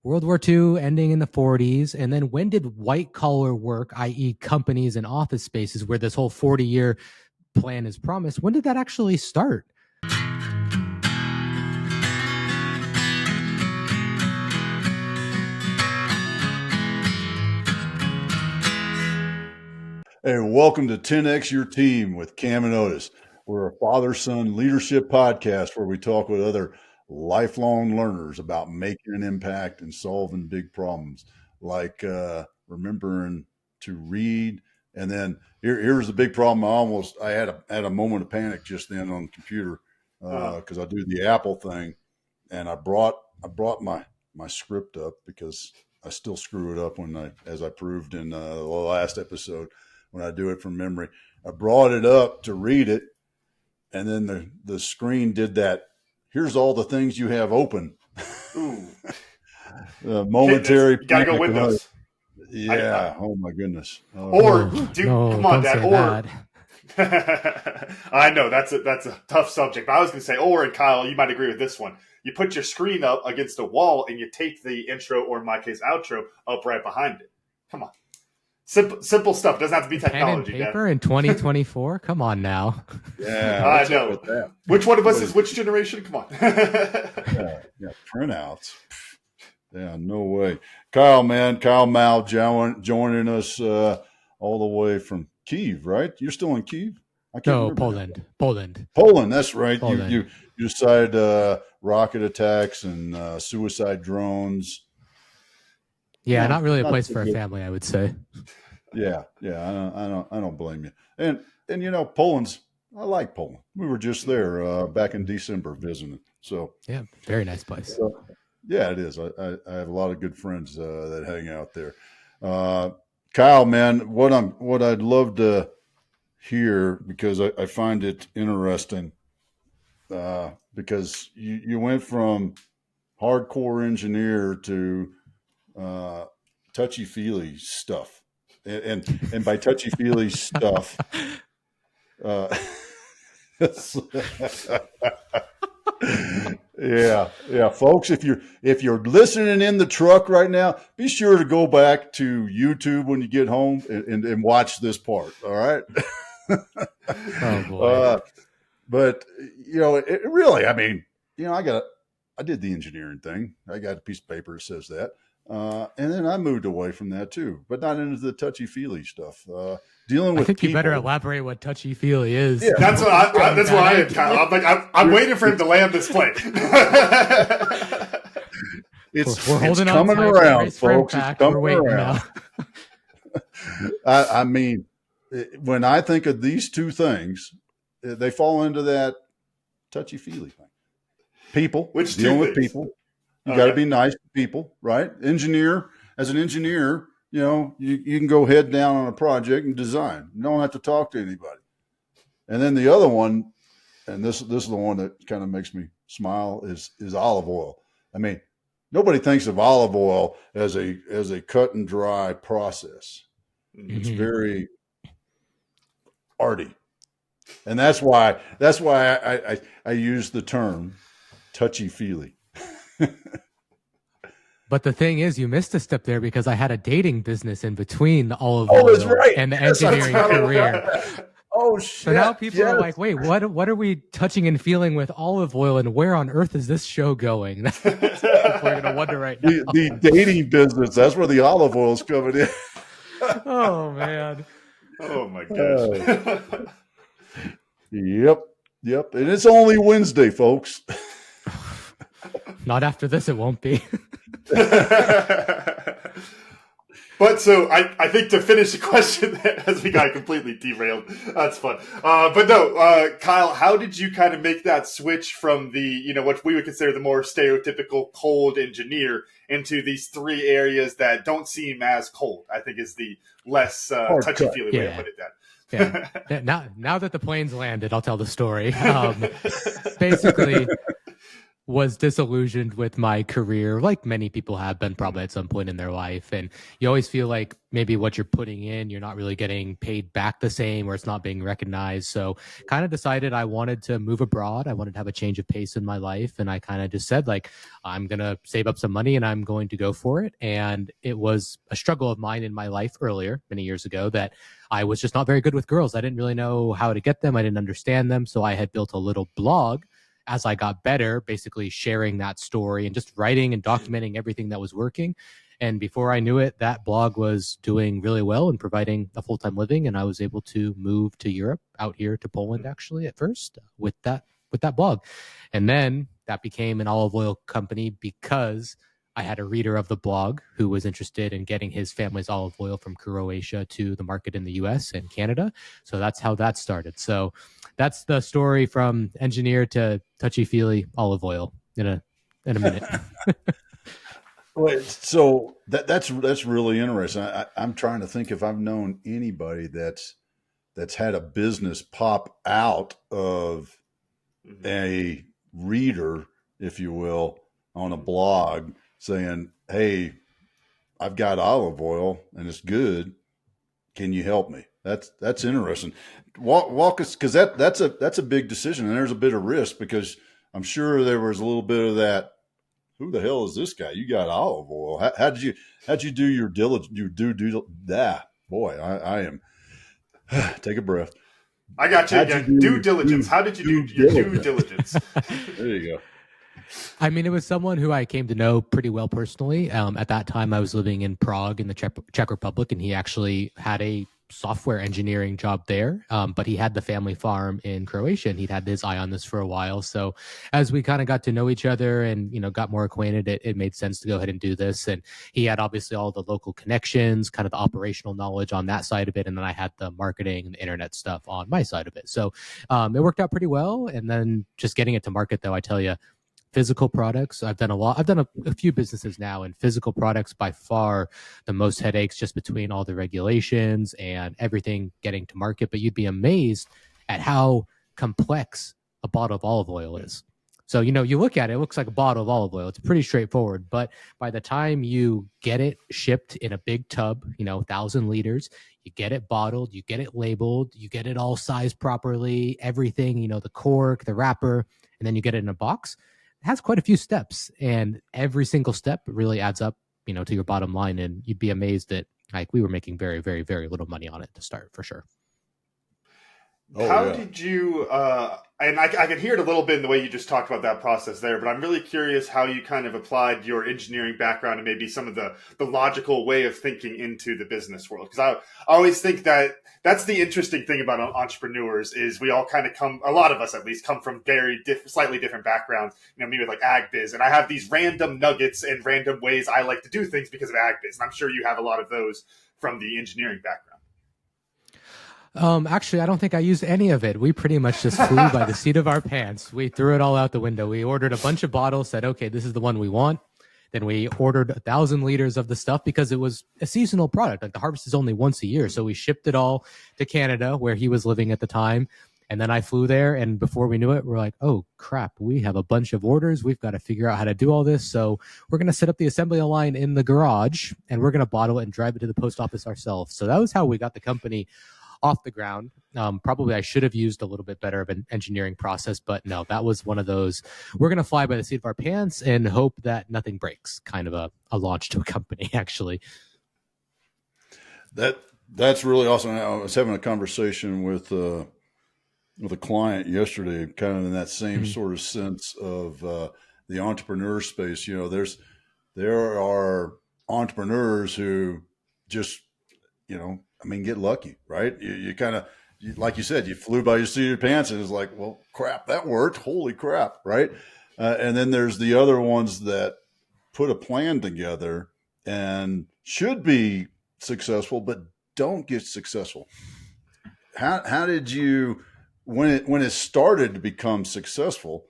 World War II ending in the 40s. And then when did white collar work, i.e. companies and office spaces where this whole 40-year plan is promised, when did that actually start? Hey, welcome to 10X Your Team with Cam and Otis. We're a father-son leadership podcast where we talk with other lifelong learners about making an impact and solving big problems, like remembering to read. And then here's the big problem. I had a moment of panic just then on the computer because I do the Apple thing, and I brought my script up because I still screw it up as I proved in the last episode. When I do it from memory, I brought it up to read it, and then the screen did that. Here's all the things you have open. Momentary. You gotta go Windows. Yeah. Oh my goodness. Come on, Dad. I know that's a tough subject. But I was going to say, and Kyle, you might agree with this one. You put your screen up against a wall, and you tape the intro, or in my case, outro, up right behind it. Come on. Simple stuff. Doesn't have to be technology. Pen and paper in 2024? Come on now. Yeah, I know. Which one of us is which generation? Come on. yeah, printouts. Yeah, no way. Kyle Mao joining us all the way from Kyiv, right? You're still in Kyiv? No, Poland. Poland, that's right. Poland. You decided rocket attacks and suicide drones. Yeah, not really a place for a family, I would say. Yeah, I don't blame you. And Poland's, I like Poland. We were just there back in December visiting. So yeah, very nice place. Yeah, it is. I have a lot of good friends that hang out there. Kyle, man, what I'd love to hear, because I find it interesting, because you went from hardcore engineer to touchy-feely stuff, and by touchy-feely stuff, yeah, folks, if you're listening in the truck right now, be sure to go back to YouTube when you get home and watch this part. All right. Oh boy. But it really, I did the engineering thing. I got a piece of paper that says that. And then I moved away from that too, but not into the touchy-feely stuff. Dealing with I think people. You better elaborate what touchy-feely is. Yeah. That's what I am, Kyle. I'm like, I'm waiting for him to land this plane. We're holding on coming around, folks. It's coming around. Now. When I think of these two things, they fall into that touchy-feely thing. People, dealing with people. You got to be nice to people, right? As an engineer, you can go head down on a project and design. You don't have to talk to anybody. And then the other one, and this is the one that kind of makes me smile, is olive oil. I mean, nobody thinks of olive oil as a cut and dry process. Mm-hmm. It's very arty. And that's why I use the term touchy-feely. But the thing is, you missed a step there, because I had a dating business in between the olive oil and the engineering career. Oh shit! So now people are like, "Wait, what are we touching and feeling with olive oil, and where on earth is this show going?" We're gonna wonder right now. The dating business. That's where the olive oil's coming in. Oh man! Oh my gosh! Yep. And it's only Wednesday, folks. Not after this, it won't be. But so I think to finish the question, as we got completely derailed, that's fun. But no, Kyle, how did you kind of make that switch from the, what we would consider the more stereotypical cold engineer into these three areas that don't seem as cold? I think is the less touchy-feely way to put it down. Yeah. Now that the plane's landed, I'll tell the story. Basically, was disillusioned with my career, like many people have been probably at some point in their life. And you always feel like maybe what you're putting in, you're not really getting paid back the same, or it's not being recognized. So kind of decided I wanted to move abroad. I wanted to have a change of pace in my life. And I kind of just said, like, I'm going to save up some money and I'm going to go for it. And it was a struggle of mine in my life earlier, many years ago, that I was just not very good with girls. I didn't really know how to get them. I didn't understand them. So I had built a little blog as I got better, basically sharing that story and just writing and documenting everything that was working. And before I knew it, that blog was doing really well and providing a full-time living. And I was able to move to Europe, out here to Poland, actually, at first with that blog. And then that became an olive oil company because I had a reader of the blog who was interested in getting his family's olive oil from Croatia to the market in the US and Canada. So that's how that started. So that's the story from engineer to touchy-feely olive oil in a minute. Wait, so that's really interesting. I'm trying to think if I've known anybody that's had a business pop out of a reader, if you will, on a blog saying, "Hey, I've got olive oil and it's good. Can you help me?" That's interesting. Walk us, because that's a big decision, and there's a bit of risk, because I'm sure there was a little bit of that. Who the hell is this guy? You got olive oil. How'd you do your diligence? Boy, I am. Take a breath. I got you again. Due diligence. How did you do your due diligence? There you go. I mean, it was someone who I came to know pretty well personally. At that time, I was living in Prague in the Czech Republic, and he actually had a software engineering job there. But he had the family farm in Croatia, and he'd had his eye on this for a while. So as we kind of got to know each other and, got more acquainted, it made sense to go ahead and do this. And he had obviously all the local connections, kind of the operational knowledge on that side of it. And then I had the marketing and the internet stuff on my side of it. So it worked out pretty well. And then just getting it to market, though, I tell you, physical products, I've done a few businesses now, and physical products by far the most headaches, just between all the regulations and everything getting to market. But you'd be amazed at how complex a bottle of olive oil is. So, you look at it, it looks like a bottle of olive oil. It's pretty straightforward. But by the time you get it shipped in a big tub, 1,000 liters, you get it bottled, you get it labeled, you get it all sized properly, everything, the cork, the wrapper, and then you get it in a box. Has quite a few steps, and every single step really adds up, to your bottom line. And you'd be amazed that, like, we were making very, very, very little money on it to start, for sure. How did you, and I can hear it a little bit in the way you just talked about that process there, but I'm really curious how you kind of applied your engineering background and maybe some of the logical way of thinking into the business world. Because I always think that that's the interesting thing about entrepreneurs is we all kind of a lot of us at least, come from very slightly different backgrounds, me with like ag biz. And I have these random nuggets and random ways I like to do things because of ag biz. And I'm sure you have a lot of those from the engineering background. Actually, I don't think I used any of it. We pretty much just flew by the seat of our pants. We threw it all out the window. We ordered a bunch of bottles, said, okay, this is the one we want. Then we ordered 1,000 liters of the stuff because it was a seasonal product. Like, the harvest is only once a year. So we shipped it all to Canada, where he was living at the time. And then I flew there, and before we knew it, we're like, oh crap, we have a bunch of orders. We've got to figure out how to do all this. So we're going to set up the assembly line in the garage, and we're going to bottle it and drive it to the post office ourselves. So that was how we got the company off the ground. Probably I should have used a little bit better of an engineering process, but no, that was one of those, we're going to fly by the seat of our pants and hope that nothing breaks, kind of a launch to a company, actually. That's really awesome. I was having a conversation with a client yesterday, kind of in that same sort of sense of the entrepreneur space. There are entrepreneurs who just, get lucky, right? You kind of, like you said, you flew by your seat of your pants, and it's like, well, crap, that worked. Holy crap, right? And then there's the other ones that put a plan together and should be successful, but don't get successful. How did you, when it started to become successful,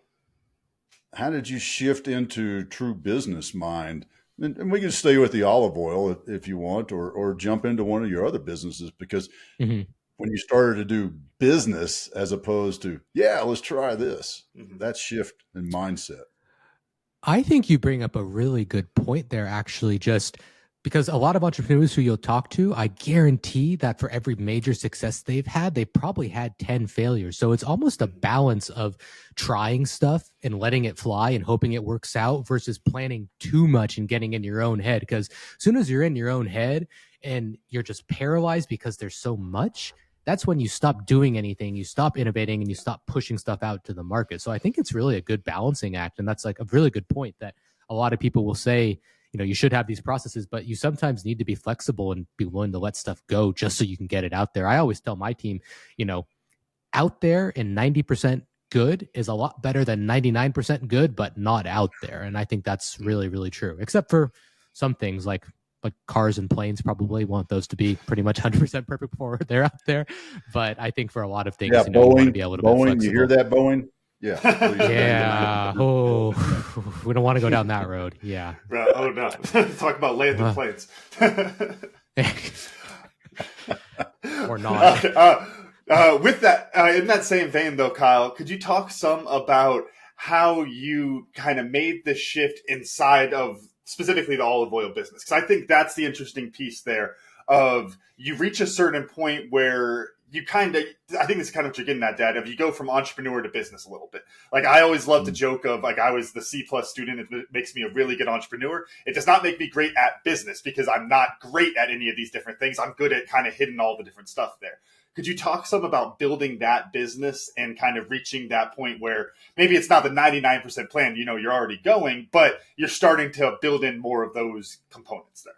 how did you shift into true business mind? And we can stay with the olive oil if you want, or jump into one of your other businesses, because when you started to do business as opposed to, let's try this, that shift in mindset. I think you bring up a really good point there, actually, just because a lot of entrepreneurs who you'll talk to, I guarantee that for every major success they've had, they probably had 10 failures. So it's almost a balance of trying stuff and letting it fly and hoping it works out versus planning too much and getting in your own head. Because as soon as you're in your own head and you're just paralyzed because there's so much, that's when you stop doing anything, you stop innovating, and you stop pushing stuff out to the market. So I think it's really a good balancing act. And that's like a really good point that a lot of people will say, you should have these processes, but you sometimes need to be flexible and be willing to let stuff go just so you can get it out there. I always tell my team, out there and 90% good is a lot better than 99% good, but not out there. And I think that's really, really true, except for some things like cars and planes. Probably want those to be pretty much 100% perfect before they're out there. But I think for a lot of things, Boeing, you want to be a little bit flexible. You hear that, Boeing? Yeah. Yeah. Oh, we don't want to go down that road. Yeah. Oh no. Talk about landing planes. Or not. With that, in that same vein though, Kyle, could you talk some about how you kind of made the shift inside of specifically the olive oil business? Because I think that's the interesting piece there of you reach a certain point where you kind of, I think this is kind of what you're getting at, Dad, of you go from entrepreneur to business a little bit. Like I always love to joke of like, I was the C+ student. It makes me a really good entrepreneur. It does not make me great at business because I'm not great at any of these different things. I'm good at kind of hitting all the different stuff there. Could you talk some about building that business and kind of reaching that point where maybe it's not the 99% plan, you're already going, but you're starting to build in more of those components there?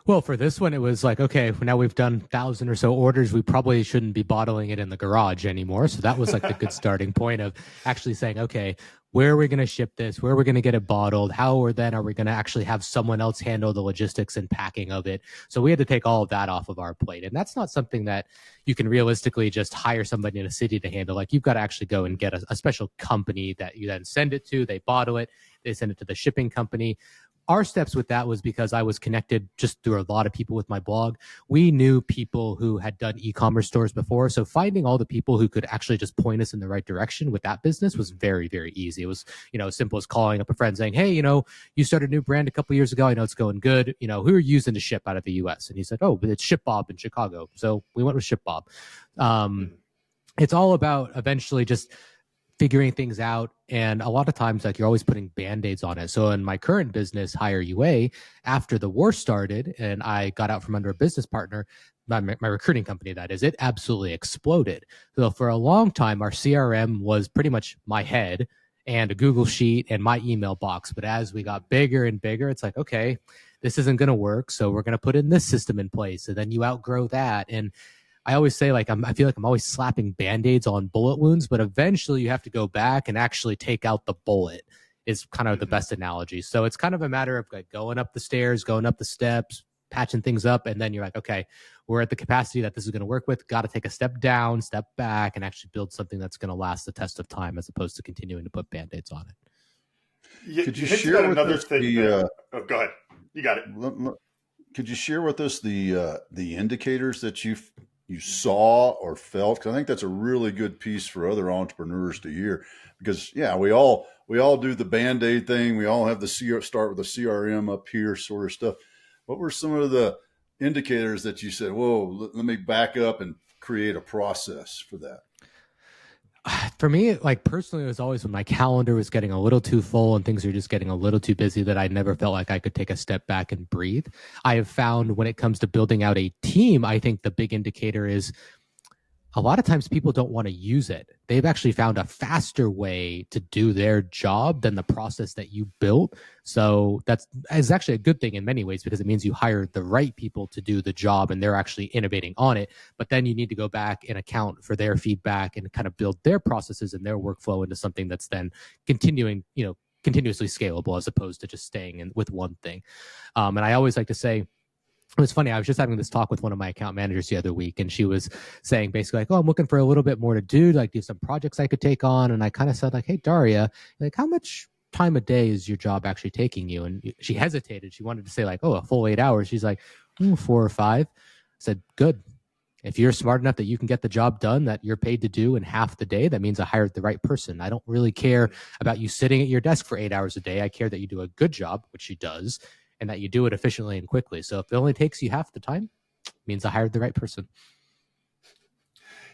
Well, for this one, it was like, okay, now we've done 1,000 or so orders. We probably shouldn't be bottling it in the garage anymore. So that was like the good starting point of actually saying, okay, where are we going to ship this? Where are we going to get it bottled? How are we going to actually have someone else handle the logistics and packing of it? So we had to take all of that off of our plate. And that's not something that you can realistically just hire somebody in a city to handle. Like you've got to actually go and get a special company that you then send it to. They bottle it. They send it to the shipping company. Our steps with that was because I was connected just through a lot of people with my blog. We knew people who had done e-commerce stores before. So finding all the people who could actually just point us in the right direction with that business was very, very easy. It was, as simple as calling up a friend saying, hey, you started a new brand a couple of years ago. I know it's going good. Who are you using to ship out of the US? And he said, oh, but it's ShipBob in Chicago. So we went with ShipBob. It's all about eventually just figuring things out. And a lot of times, like you're always putting Band-Aids on it. So in my current business, HireUA, after the war started and I got out from under a business partner, my recruiting company, that is, it absolutely exploded. So for a long time, our CRM was pretty much my head and a Google Sheet and my email box. But as we got bigger and bigger, it's like, okay, this isn't going to work. So we're going to put in this system in place. And then you outgrow that. And I always say, like, I feel like I'm always slapping Band-Aids on bullet wounds, but eventually you have to go back and actually take out the bullet is kind of the best analogy. So it's kind of a matter of like going up the stairs, going up the steps, patching things up. And then you're like, okay, we're at the capacity that this is going to work with. Got to take a step down, step back, and actually build something that's going to last the test of time as opposed to continuing to put Band-Aids on it. Could you share with another us thing? Go ahead. You got it. Could you share with us the indicators that you saw or felt? Because I think that's a really good piece for other entrepreneurs to hear. Because we all do the Band-Aid thing. We all have the start with the CRM up here sort of stuff. What were some of the indicators that you said, whoa, let me back up and create a process for that? For me, like personally, it was always when my calendar was getting a little too full and things were just getting a little too busy that I never felt like I could take a step back and breathe. I have found when it comes to building out a team, I think the big indicator is a lot of times people don't want to use it. They've actually found a faster way to do their job than the process that you built. So that's actually a good thing in many ways because it means you hired the right people to do the job and they're actually innovating on it. But then you need to go back and account for their feedback and kind of build their processes and their workflow into something that's then continuously scalable as opposed to just staying in with one thing. And I always like to say, it was funny. I was just having this talk with one of my account managers the other week, and she was saying basically like, oh, I'm looking for a little bit more to do, like do some projects I could take on. And I kind of said like, hey, Daria, like how much time a day is your job actually taking you? And she hesitated. She wanted to say like, oh, a full 8 hours. She's like, 4 or 5. I said, good. If you're smart enough that you can get the job done that you're paid to do in half the day, that means I hired the right person. I don't really care about you sitting at your desk for 8 hours a day. I care that you do a good job, which she does, and that you do it efficiently and quickly. So if it only takes you half the time, it means I hired the right person.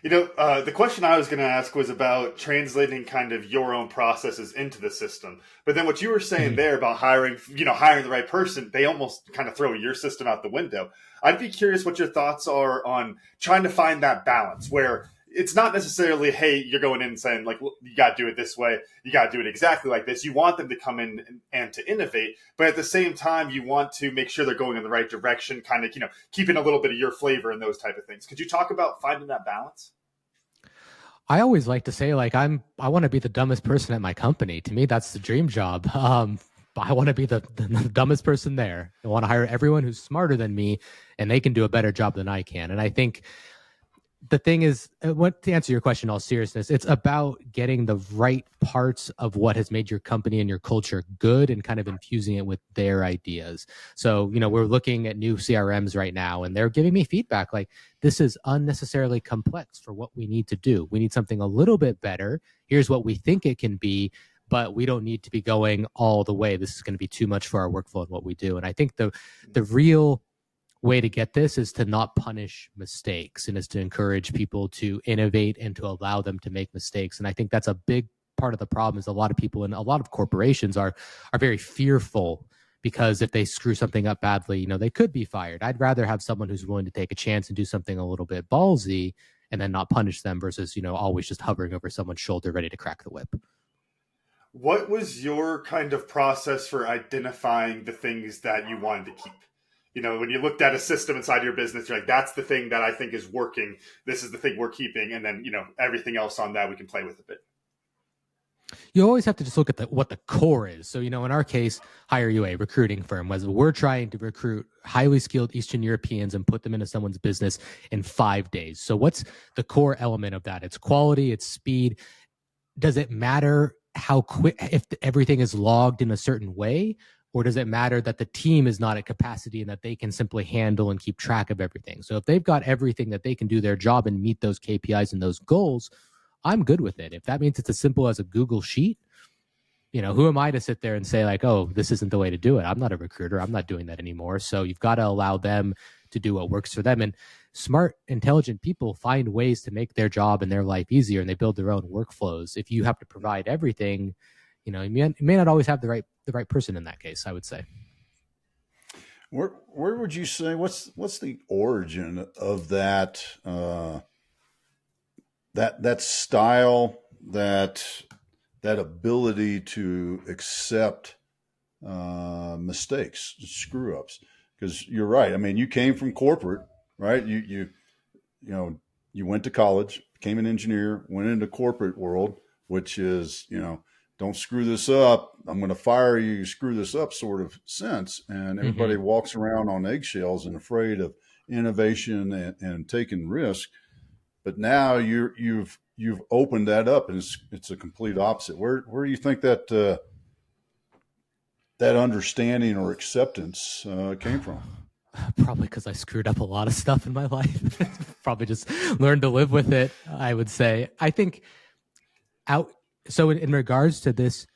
The question I was going to ask was about translating kind of your own processes into the system. But then what you were saying there about hiring the right person, they almost kind of throw your system out the window. I'd be curious what your thoughts are on trying to find that balance where it's not necessarily, hey, you're going in and saying, like, you got to do it this way. You got to do it exactly like this. You want them to come in and to innovate. But at the same time, you want to make sure they're going in the right direction, kind of, keeping a little bit of your flavor and those type of things. Could you talk about finding that balance? I always like to say, like, I want to be the dumbest person at my company. To me, that's the dream job. I want to be the dumbest person there. I want to hire everyone who's smarter than me, and they can do a better job than I can. And I think the thing is, to answer your question in all seriousness, it's about getting the right parts of what has made your company and your culture good and kind of infusing it with their ideas. So, we're looking at new CRMs right now, and they're giving me feedback like, this is unnecessarily complex for what we need to do. We need something a little bit better. Here's what we think it can be, but we don't need to be going all the way. This is going to be too much for our workflow and what we do. And I think the real way to get this is to not punish mistakes, and is to encourage people to innovate and to allow them to make mistakes. And I think that's a big part of the problem. Is a lot of people in a lot of corporations are very fearful, because if they screw something up badly, they could be fired. I'd rather have someone who's willing to take a chance and do something a little bit ballsy and then not punish them versus, always just hovering over someone's shoulder ready to crack the whip. What was your kind of process for identifying the things that you wanted to keep? When you looked at a system inside your business, you're like, that's the thing that I think is working. This is the thing we're keeping. And then, everything else on that we can play with a bit. You always have to just look at what the core is. So, in our case, HireUA, recruiting firm, was we're trying to recruit highly skilled Eastern Europeans and put them into someone's business in 5 days. So what's the core element of that? It's quality, it's speed. Does it matter how quick, if everything is logged in a certain way? Or does it matter that the team is not at capacity and that they can simply handle and keep track of everything? So if they've got everything that they can do their job and meet those KPIs and those goals, I'm good with it. If that means it's as simple as a Google sheet, who am I to sit there and say like, oh, this isn't the way to do it? I'm not a recruiter. I'm not doing that anymore. So you've got to allow them to do what works for them. And smart, intelligent people find ways to make their job and their life easier, and they build their own workflows. If you have to provide everything, you may not always have the right person in that case, I would say. Where would you say, what's the origin of that that style, that ability to accept mistakes, screw ups? Because you're right. I mean, you came from corporate, right? You went to college, became an engineer, went into corporate world, which is, don't screw this up, I'm going to fire you, screw this up sort of sense. And everybody walks around on eggshells and afraid of innovation and taking risk. But now you've opened that up, and it's a complete opposite. Where do you think that that understanding or acceptance came from? Probably because I screwed up a lot of stuff in my life. Probably just learned to live with it, I would say. I think So in regards to this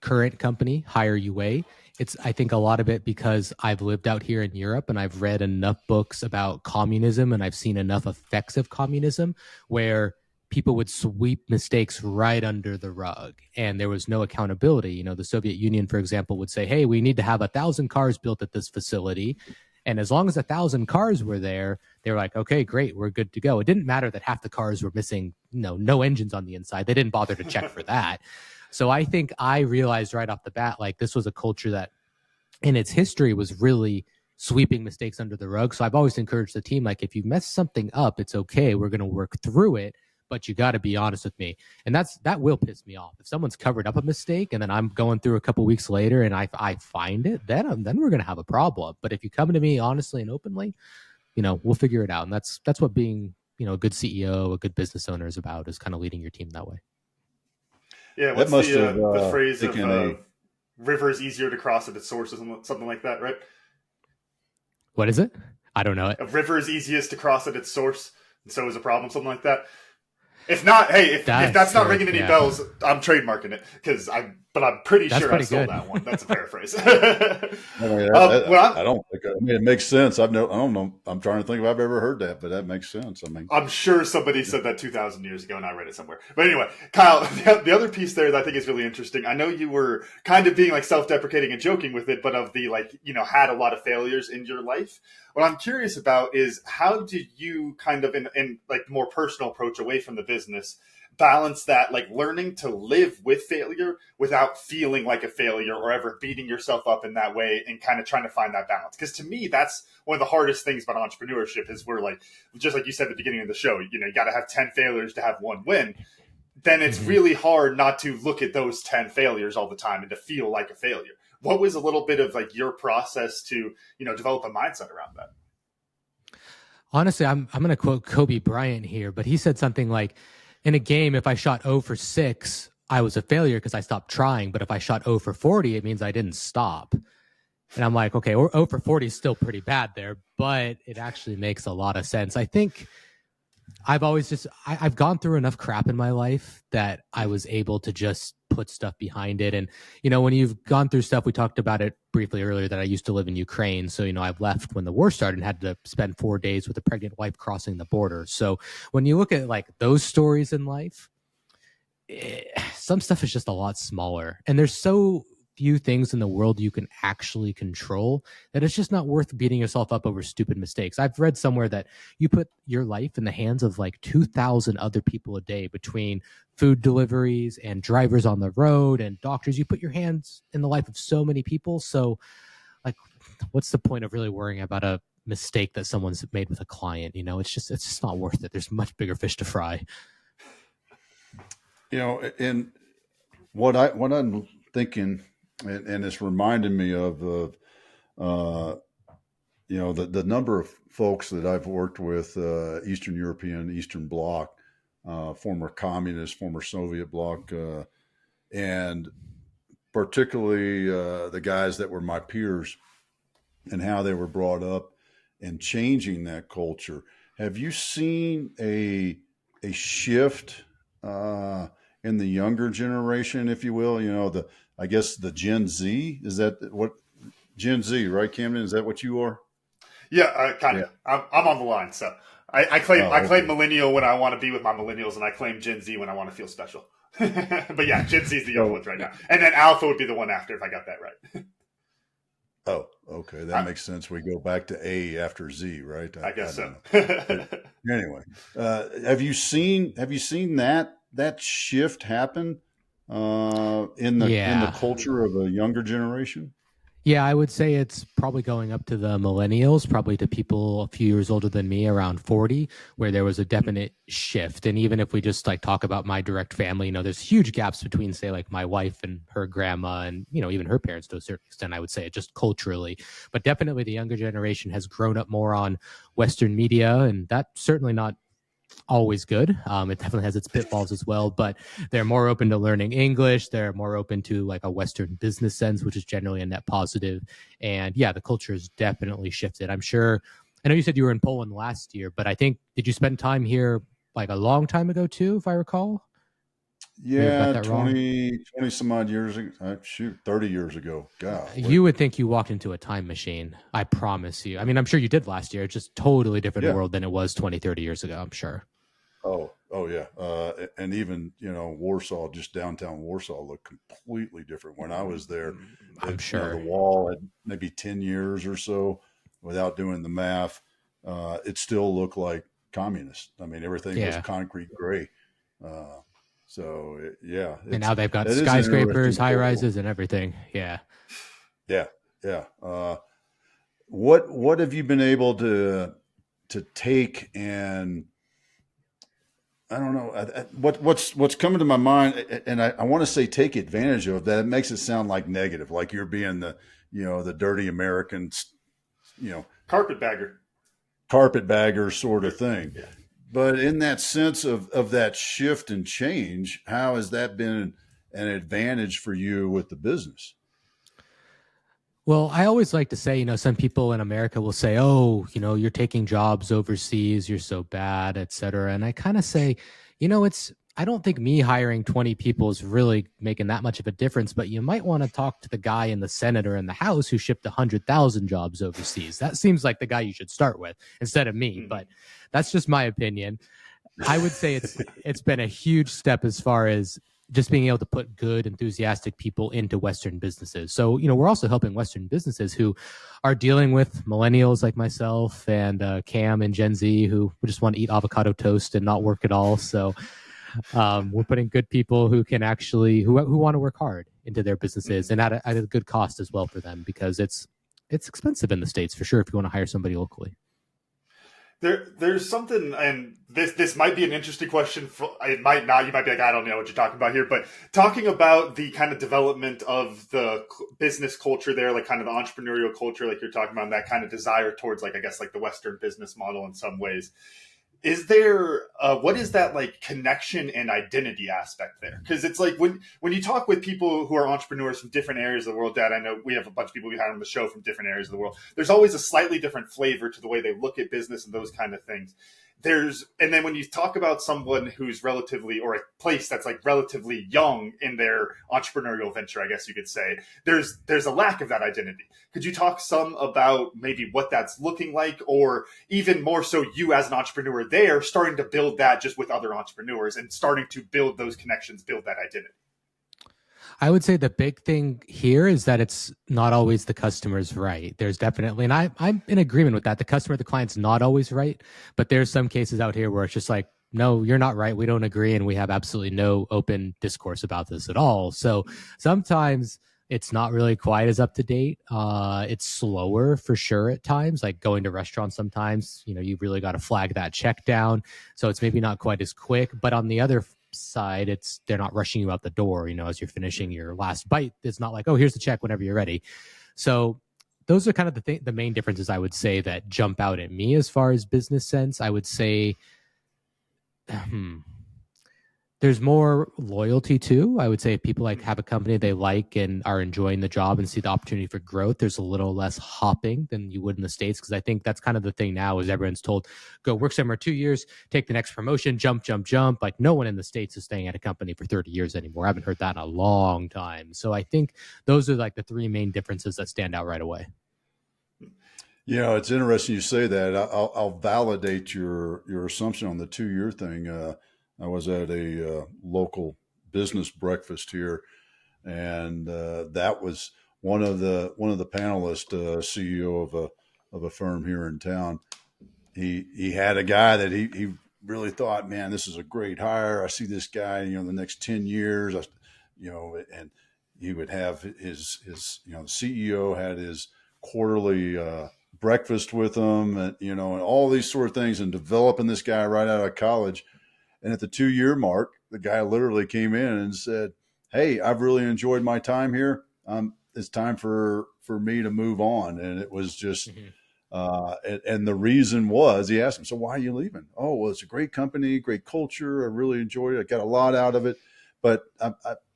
current company, HireUA, it's, I think, a lot of it because I've lived out here in Europe and I've read enough books about communism and I've seen enough effects of communism where people would sweep mistakes right under the rug and there was no accountability. The Soviet Union, for example, would say, hey, we need to have 1,000 cars built at this facility. And as long as 1,000 cars were there, they were like, okay, great, we're good to go. It didn't matter that half the cars were missing, no engines on the inside. They didn't bother to check for that. So I think I realized right off the bat, like this was a culture that in its history was really sweeping mistakes under the rug. So I've always encouraged the team, like if you mess something up, it's okay. We're going to work through it, but you got to be honest with me. And that will piss me off. If someone's covered up a mistake and then I'm going through a couple weeks later and I find it, then we're going to have a problem. But if you come to me honestly and openly, we'll figure it out. And that's what being, a good CEO, a good business owner is about, is kind of leading your team that way. Yeah. What's the phrase of river is easier to cross at its source, or something like that, right? What is it? I don't know it. A river is easiest to cross at its source. and so is a problem, something like that. If not, hey, if that's not ringing any bells, I'm trademarking it but I'm pretty sure I stole that one. That's a paraphrase. I don't think. It makes sense. I don't know. I'm trying to think if I've ever heard that, but that makes sense. I'm sure somebody said that 2,000 years ago, and I read it somewhere. But anyway, Kyle, the other piece there that I think is really interesting. I know you were kind of being like self-deprecating and joking with it, but of the had a lot of failures in your life. What I'm curious about is how did you kind of in like the more personal approach away from the business balance that, like learning to live with failure without feeling like a failure or ever beating yourself up in that way, and kind of trying to find that balance? Because to me, that's one of the hardest things about entrepreneurship is we're like, just like you said at the beginning of the show, you got to have 10 failures to have one win. Then it's really hard not to look at those 10 failures all the time and to feel like a failure. What was a little bit of like your process to, develop a mindset around that? Honestly, I'm going to quote Kobe Bryant here, but he said something like, in a game, if I shot 0 for 6, I was a failure because I stopped trying. But if I shot 0 for 40, it means I didn't stop. And I'm like, okay, 0 for 40 is still pretty bad there, but it actually makes a lot of sense. I think I've always I've gone through enough crap in my life that I was able to just put stuff behind it. And, when you've gone through stuff, we talked about it briefly earlier that I used to live in Ukraine. So, I've left when the war started and had to spend 4 days with a pregnant wife crossing the border. So when you look at like those stories in life, some stuff is just a lot smaller. And there's so few things in the world you can actually control that it's just not worth beating yourself up over stupid mistakes. I've read somewhere that you put your life in the hands of like 2,000 other people a day, between food deliveries and drivers on the road and doctors. You put your hands in the life of so many people. So like, what's the point of really worrying about a mistake that someone's made with a client? It's just not worth it. There's much bigger fish to fry. And what I'm thinking, and it's reminding me of the number of folks that I've worked with, Eastern European, Eastern Bloc, former communist, former Soviet bloc, and particularly the guys that were my peers and how they were brought up and changing that culture. Have you seen a shift in the younger generation, if you will? I guess the Gen Z, is that what Gen Z, right, Camden? Is that what you are? Yeah, kind of. Yeah. I'm on the line. So I claim millennial when I want to be with my millennials, and I claim Gen Z when I want to feel special. But yeah, Gen Z is the young ones right now. And then Alpha would be the one after, if I got that right. Oh, okay. That makes sense. We go back to A after Z, right? I guess so. Anyway, have you seen that shift happen in the culture of a younger generation? Yeah, I would say it's probably going up to the millennials, probably to people a few years older than me, around 40, where there was a definite shift. And even if we just like talk about my direct family, there's huge gaps between, say, like my wife and her grandma and, even her parents to a certain extent, I would say, just culturally. But definitely the younger generation has grown up more on Western media, and that's certainly not always good. It definitely has its pitfalls as well, but they're more open to learning English. They're more open to like a Western business sense, which is generally a net positive. And yeah, the culture has definitely shifted. I know you said you were in Poland last year, but I think, did you spend time here like a long time ago too, if I recall? Yeah, 20 some odd years ago. 30 years ago. God. You would think you walked into a time machine. I promise you. I mean, I'm sure you did last year. It's just totally different world than it was 20, 30 years ago, I'm sure. Oh yeah. And even, Warsaw, just downtown Warsaw looked completely different when I was there. I'm sure. The wall had maybe 10 years or so without doing the math. It still looked like communist. I mean, everything was concrete gray. And now they've got skyscrapers, high rises, and everything. Yeah. What have you been able to take, and I don't know what's coming to my mind, and I want to say take advantage of that. It makes it sound like negative, like you're being the dirty American, carpetbagger sort of thing. Yeah. But in that sense of that shift and change, how has that been an advantage for you with the business? Well, I always like to say, some people in America will say, oh, you're taking jobs overseas, you're so bad, et cetera. And I kind of say, I don't think me hiring 20 people is really making that much of a difference, but you might want to talk to the guy in the Senate or in the House who shipped 100,000 jobs overseas. That seems like the guy you should start with instead of me, but that's just my opinion. I would say it's been a huge step as far as just being able to put good, enthusiastic people into Western businesses. So, we're also helping Western businesses who are dealing with millennials like myself and Cam and Gen Z who just want to eat avocado toast and not work at all. So we're putting good people who can actually, who want to work hard into their businesses and at a good cost as well for them, because it's expensive in the States for sure if you want to hire somebody locally. There's something, and this might be an interesting question. It might not. You might be like, I don't know what you're talking about here. But talking about the kind of development of the business culture there, like kind of the entrepreneurial culture, like you're talking about, and that kind of desire towards, like, I guess, like the Western business model in some ways. Is there, what is that like connection and identity aspect there? Because it's like when you talk with people who are entrepreneurs from different areas of the world, Dad, I know we have a bunch of people we had on the show from different areas of the world. There's always a slightly different flavor to the way they look at business and those kind of things. And then when you talk about someone who's relatively, or a place that's like relatively young in their entrepreneurial venture, I guess you could say, there's a lack of that identity. Could you talk some about maybe what that's looking like, or even more so you as an entrepreneur there starting to build that just with other entrepreneurs and starting to build those connections, build that identity? I would say the big thing here is that it's not always the customer's right. There's definitely, and I'm in agreement with that. The client's not always right, but there's some cases out here where it's just like, no, you're not right. We don't agree. And we have absolutely no open discourse about this at all. So sometimes it's not really quite as up to date. It's slower for sure at times, like going to restaurants sometimes, you've really got to flag that check down. So it's maybe not quite as quick, but on the other side, they're not rushing you out the door, as you're finishing your last bite. It's not like, oh, here's the check whenever you're ready. So those are kind of the main differences I would say that jump out at me as far as business sense. I would say there's more loyalty too. I would say if people have a company they like and are enjoying the job and see the opportunity for growth, there's a little less hopping than you would in the States. Because I think that's kind of the thing now is everyone's told, go work somewhere 2 years, take the next promotion, jump. Like no one in the States is staying at a company for 30 years anymore. I haven't heard that in a long time. So I think those are like the three main differences that stand out right away. It's interesting you say that. I'll validate your assumption on the 2-year thing. I was at a local business breakfast here, and that was one of the panelists, CEO of a firm here in town. He had a guy that he really thought, man, this is a great hire. I see this guy, the next 10 years, and he would have his the CEO had his quarterly breakfast with him, and all these sort of things, and developing this guy right out of college. And at the 2-year mark, the guy literally came in and said, hey, I've really enjoyed my time here. It's time for me to move on. And it was just, and the reason was, he asked him, so why are you leaving? Oh, well, it's a great company, great culture. I really enjoyed it. I got a lot out of it, but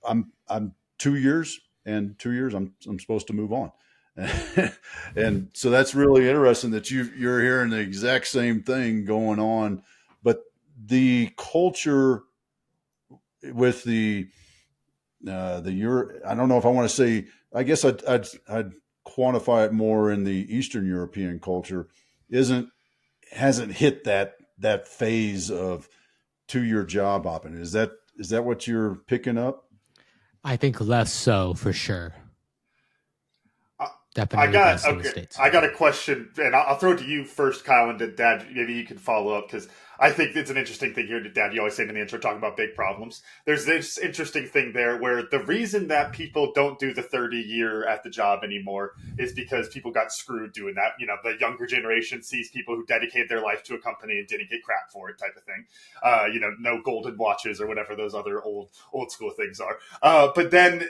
I'm 2 years, and 2 years I'm supposed to move on. And so that's really interesting that you're hearing the exact same thing going on, but the culture with the I don't know if I want to say, I guess I'd quantify it more in the Eastern European culture, hasn't hit that phase of 2-year job hopping. Is that what you're picking up? I think less so for sure. Definitely. I got a question, and I'll throw it to you first, Kyle, and then Dad, maybe you can follow up, because I think it's an interesting thing here. Dad, you always say in the intro, talking about big problems. There's this interesting thing there where the reason that people don't do the 30-year at the job anymore is because people got screwed doing that. The younger generation sees people who dedicated their life to a company and didn't get crap for it, type of thing. No golden watches or whatever those other old school things are. But then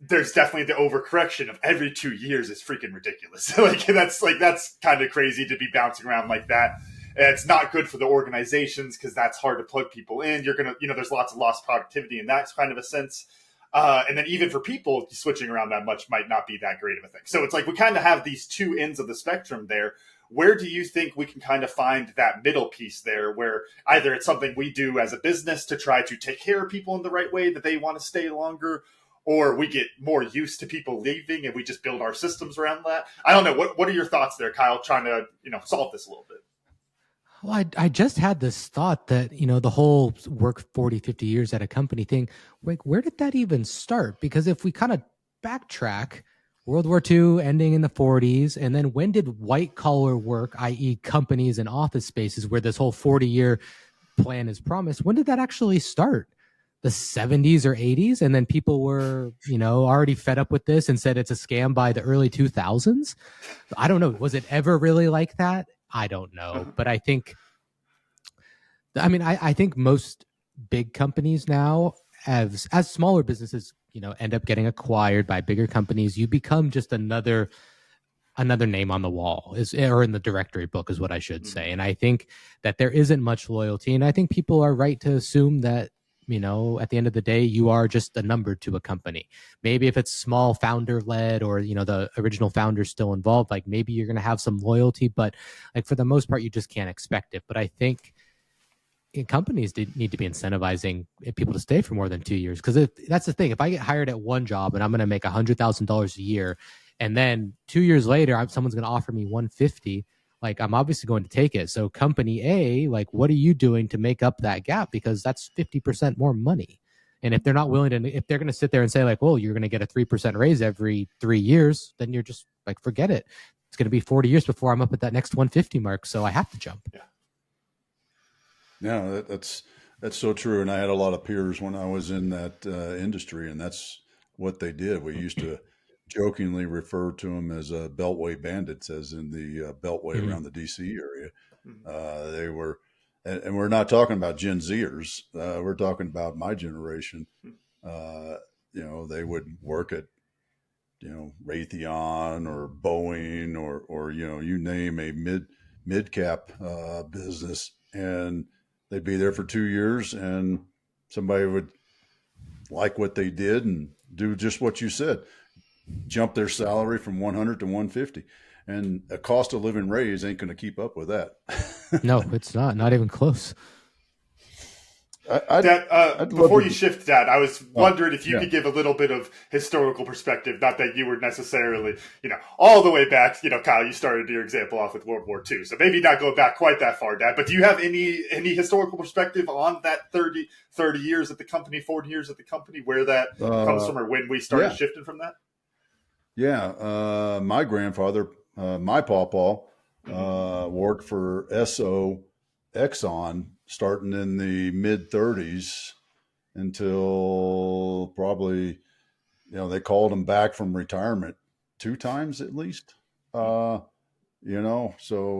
there's definitely the overcorrection of every 2 years is freaking ridiculous. that's kind of crazy to be bouncing around like that. And it's not good for the organizations because that's hard to plug people in. You're going to, there's lots of lost productivity in that kind of a sense. And then even for people, switching around that much might not be that great of a thing. So it's like we kind of have these two ends of the spectrum there. Where do you think we can kind of find that middle piece there, where either it's something we do as a business to try to take care of people in the right way that they want to stay longer, or we get more used to people leaving and we just build our systems around that? I don't know. What are your thoughts there, Kyle, trying to, solve this a little bit? Well, I just had this thought that, the whole work 40, 50 years at a company thing, like, where did that even start? Because if we kind of backtrack, World War II ending in the 40s, and then when did white collar work, i.e. companies and office spaces where this whole 40-year plan is promised, when did that actually start? The 70s or 80s? And then people were, already fed up with this and said it's a scam by the early 2000s? I don't know. Was it ever really like that? I don't know. But I think most big companies now, as smaller businesses, end up getting acquired by bigger companies, you become just another name on the wall, or in the directory book is what I should say. And I think that there isn't much loyalty. And I think people are right to assume that, at the end of the day, you are just a number to a company. Maybe if it's small founder led, or, the original founder's still involved, like maybe you're going to have some loyalty, but like for the most part, you just can't expect it. But I think companies need to be incentivizing people to stay for more than 2 years. Because that's the thing. If I get hired at one job and I'm going to make $100,000 a year, and then 2 years later, someone's going to offer me $150,000, like I'm obviously going to take it. So company A, like, what are you doing to make up that gap? Because that's 50% more money. And if they're not willing to, if they're going to sit there and say like, well, you're going to get a 3% raise every 3 years, then you're just like, forget it. It's going to be 40 years before I'm up at that next 150 mark. So I have to jump. Yeah. Yeah, that's so true. And I had a lot of peers when I was in that industry, and that's what they did. We used to jokingly refer to them as Beltway bandits, as in the Beltway around the DC area. They were, and we're not talking about Gen Zers. We're talking about my generation. They would work at, Raytheon or Boeing or you name a mid cap business, and they'd be there for 2 years, and somebody would like what they did and do just what you said, jump their salary from 100 to 150, and a cost of living raise ain't going to keep up with that. No, it's not even close. Before you shift, Dad, I was wondering if you could give a little bit of historical perspective. Not that you were necessarily, all the way back. Kyle, you started your example off with World War II, so maybe not go back quite that far, Dad. But do you have any historical perspective on that 30 years at the company, 40 years at the company, where that comes from, or when we started shifting from that? Yeah, my grandfather, my pawpaw, worked for Exxon, starting in the mid 30s until probably, they called him back from retirement 2 times at least. So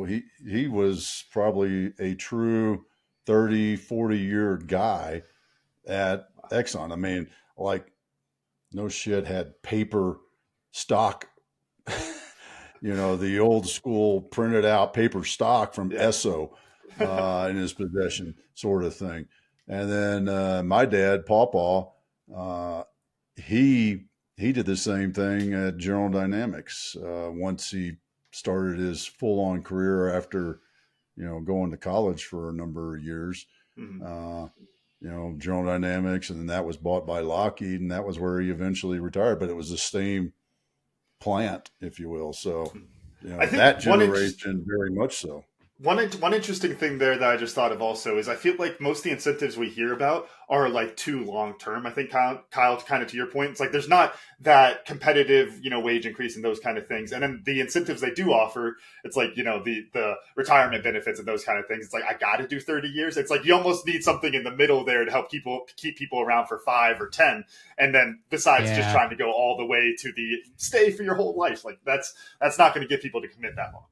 he was probably a true 30, 40-year guy at Exxon. I mean, like, no shit, had paper stock, the old school printed out paper stock from Esso in his possession, sort of thing. And then my dad, Pawpaw, he did the same thing at General Dynamics once he started his full-on career after, going to college for a number of years. General Dynamics, and then that was bought by Lockheed, and that was where he eventually retired. But it was the same plant, if you will. So, I think that generation very much so. One interesting thing there that I just thought of also is I feel like most of the incentives we hear about are like too long term. I think Kyle, kind of to your point, it's like there's not that competitive, wage increase and those kind of things. And then the incentives they do offer, it's like, the retirement benefits and those kind of things. It's like, I got to do 30 years. It's like you almost need something in the middle there to help keep people around for 5 or 10. And then besides just trying to go all the way to the stay for your whole life, like that's not going to get people to commit that long.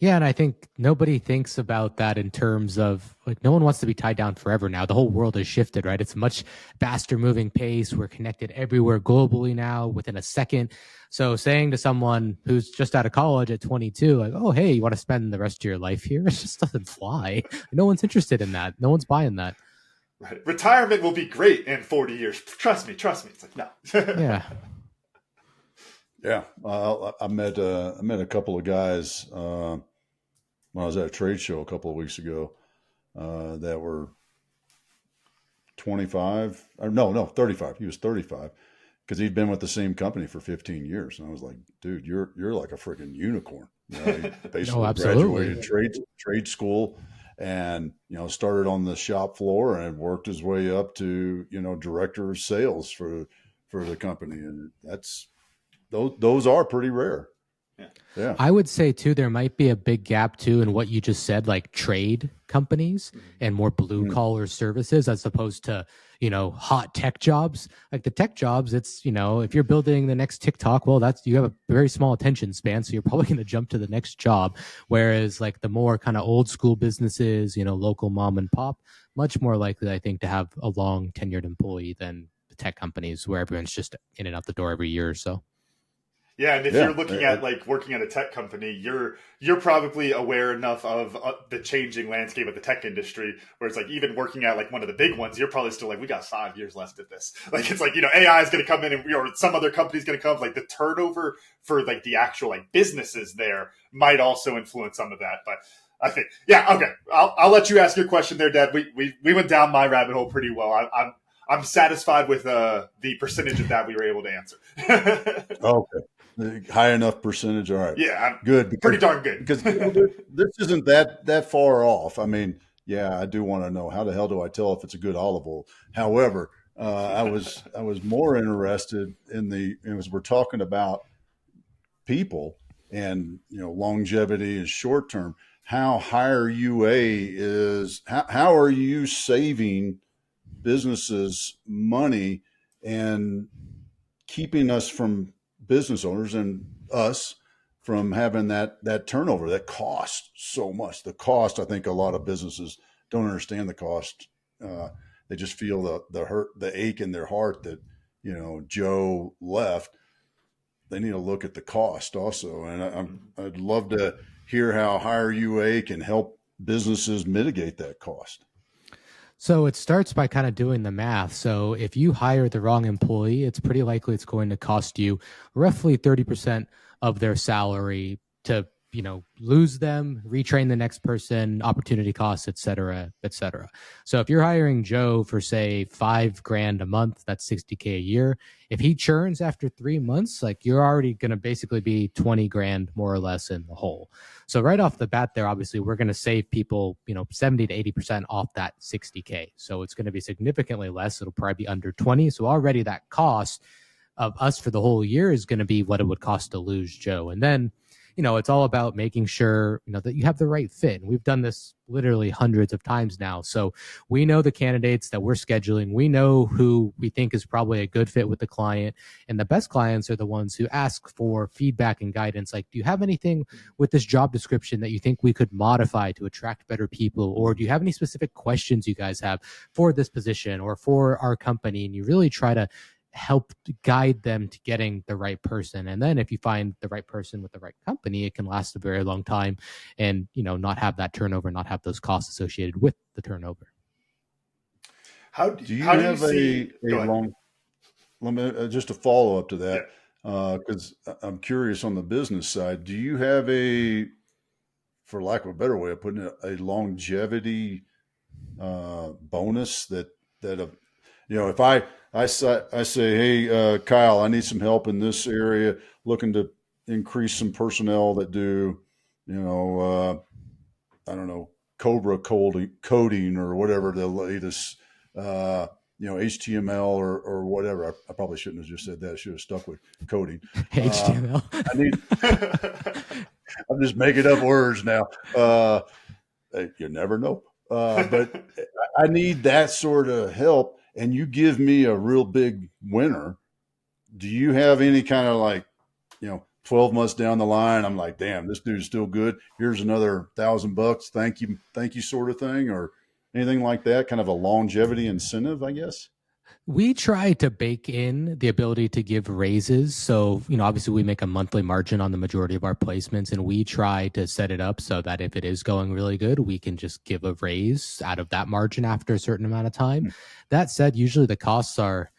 Yeah, and I think nobody thinks about that in terms of, like, no one wants to be tied down forever now. The whole world has shifted, right? It's a much faster moving pace. We're connected everywhere globally now within a second. So saying to someone who's just out of college at 22, like, oh, hey, you want to spend the rest of your life here? It just doesn't fly. No one's interested in that. No one's buying that. Right. Retirement will be great in 40 years. Trust me. It's like, no. Yeah. Yeah. I met a couple of guys when I was at a trade show a couple of weeks ago that were 25 or no 35. He was 35 because he'd been with the same company for 15 years. And I was like, dude, you're like a freaking unicorn. You know, he basically graduated trade school and, you know, started on the shop floor and worked his way up to, you know, director of sales for the company. And those are pretty rare. Yeah. I would say too, there might be a big gap too in what you just said, like trade companies and more blue collar services as opposed to, you know, hot tech jobs. Like the tech jobs, it's, you know, if you're building the next TikTok, well, you have a very small attention span. So you're probably going to jump to the next job. Whereas like the more kind of old school businesses, you know, local mom and pop, much more likely, I think, to have a long tenured employee than the tech companies where everyone's just in and out the door every year or so. Yeah, and if you're looking at like working at a tech company, you're probably aware enough of the changing landscape of the tech industry, where it's like even working at like one of the big ones, you're probably still like, we got 5 years left of this. Like it's like, you know, AI is going to come in and or some other company's going to come. Like the turnover for like the actual like businesses there might also influence some of that. But I think, yeah, okay, I'll let you ask your question there, Dad. We went down my rabbit hole pretty well. I'm satisfied with the percentage of that we were able to answer. Okay. High enough percentage. All right. Yeah. Good. Pretty darn good. Because this isn't that far off. I mean, yeah, I do want to know how the hell do I tell if it's a good olive oil? However, I was more interested as we're talking about people and, you know, longevity is short term, how HireUA is, how are you saving businesses money and keeping us from business owners and us from having that turnover that costs so much. The cost, I think a lot of businesses don't understand the cost. They just feel the hurt, the ache in their heart that, you know, Joe left. They need to look at the cost also. And I'd love to hear how HireUA can help businesses mitigate that cost. So it starts by kind of doing the math. So if you hire the wrong employee, it's pretty likely it's going to cost you roughly 30% of their salary to, you know, lose them, retrain the next person, opportunity costs, et cetera, et cetera. So if you're hiring Joe for say $5,000 a month, that's $60K a year. If he churns after 3 months, like you're already going to basically be $20,000 more or less in the hole. So right off the bat there, obviously we're going to save people, you know, 70 to 80% off that $60K. So it's going to be significantly less. It'll probably be under 20. So already that cost of us for the whole year is going to be what it would cost to lose Joe. And then, you know, it's all about making sure, you know, that you have the right fit. And we've done this literally hundreds of times now. So we know the candidates that we're scheduling. We know who we think is probably a good fit with the client. And the best clients are the ones who ask for feedback and guidance. Like, do you have anything with this job description that you think we could modify to attract better people? Or do you have any specific questions you guys have for this position or for our company? And you really try to help guide them to getting the right person. And then if you find the right person with the right company, it can last a very long time and, you know, not have that turnover, not have those costs associated with the turnover. How do you have a long, let me just a follow up to that. Because I'm curious on the business side, do you have for lack of a better way of putting it, a longevity bonus that you know, if I say, hey, Kyle, I need some help in this area, looking to increase some personnel that do, you know, I don't know, Cobra coding or whatever the latest, you know, HTML or whatever. I probably shouldn't have just said that. I should have stuck with coding. HTML. I'm just making up words now. You never know. But I need that sort of help. And you give me a real big winner. Do you have any kind of like, you know, 12 months down the line, I'm like, damn, this dude's still good. Here's another $1,000. Thank you sort of thing, or anything like that, kind of a longevity incentive, I guess? We try to bake in the ability to give raises. So, obviously we make a monthly margin on the majority of our placements, and we try to set it up so that if it is going really good, we can just give a raise out of that margin after a certain amount of time. That said, usually the costs are,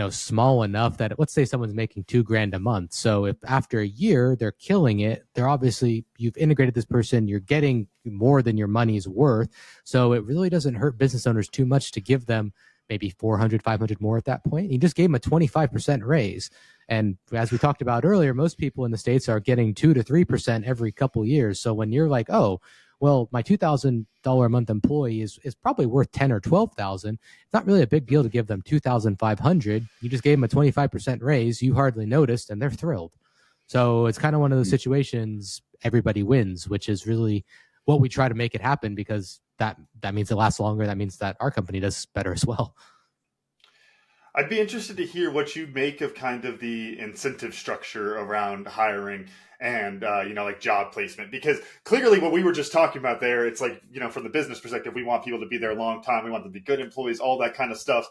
small enough that, let's say someone's making $2,000 a month. So if after a year they're killing it, they're obviously, you've integrated this person, you're getting more than your money's worth. So it really doesn't hurt business owners too much to give them maybe 400, 500 more at that point. You just gave them a 25% raise. And as we talked about earlier, most people in the States are getting 2 to 3% every couple of years. So when you're like, oh, well, my $2,000 a month employee is probably worth 10 or 12,000. It's not really a big deal to give them 2,500. You just gave them a 25% raise. You hardly noticed, and they're thrilled. So it's kind of one of those situations everybody wins, which is really what we try to make it happen, because that means it lasts longer. That means that our company does better as well. I'd be interested to hear what you make of kind of the incentive structure around hiring and, like job placement, because clearly what we were just talking about there, it's like, from the business perspective, we want people to be there a long time. We want them to be good employees, all that kind of stuff.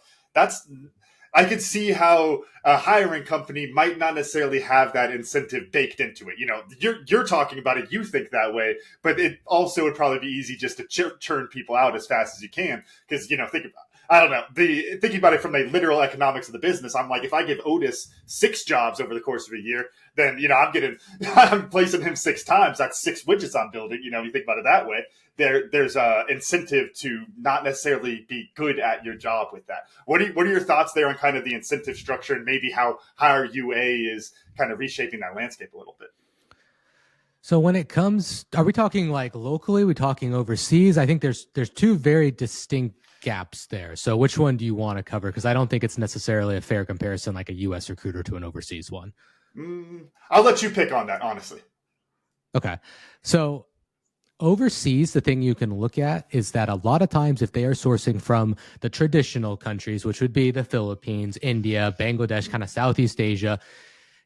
I could see how a hiring company might not necessarily have that incentive baked into it. You're talking about it, you think that way, but it also would probably be easy just to churn people out as fast as you can. Because, I don't know, thinking about it from the literal economics of the business, I'm like, if I give Otis 6 jobs over the course of a year, then, I'm placing him 6 times. That's 6 widgets I'm building. You think about it that way. There's a incentive to not necessarily be good at your job with that. What are your thoughts there on kind of the incentive structure and maybe how HireUA is kind of reshaping that landscape a little bit? So when it comes, are we talking like locally? Are we talking overseas? I think there's 2 very distinct gaps there. So which one do you want to cover? Because I don't think it's necessarily a fair comparison, like a U.S. recruiter to an overseas one. I'll let you pick on that, honestly. Okay. So overseas, the thing you can look at is that a lot of times if they are sourcing from the traditional countries, which would be the Philippines, India, Bangladesh, kind of Southeast Asia,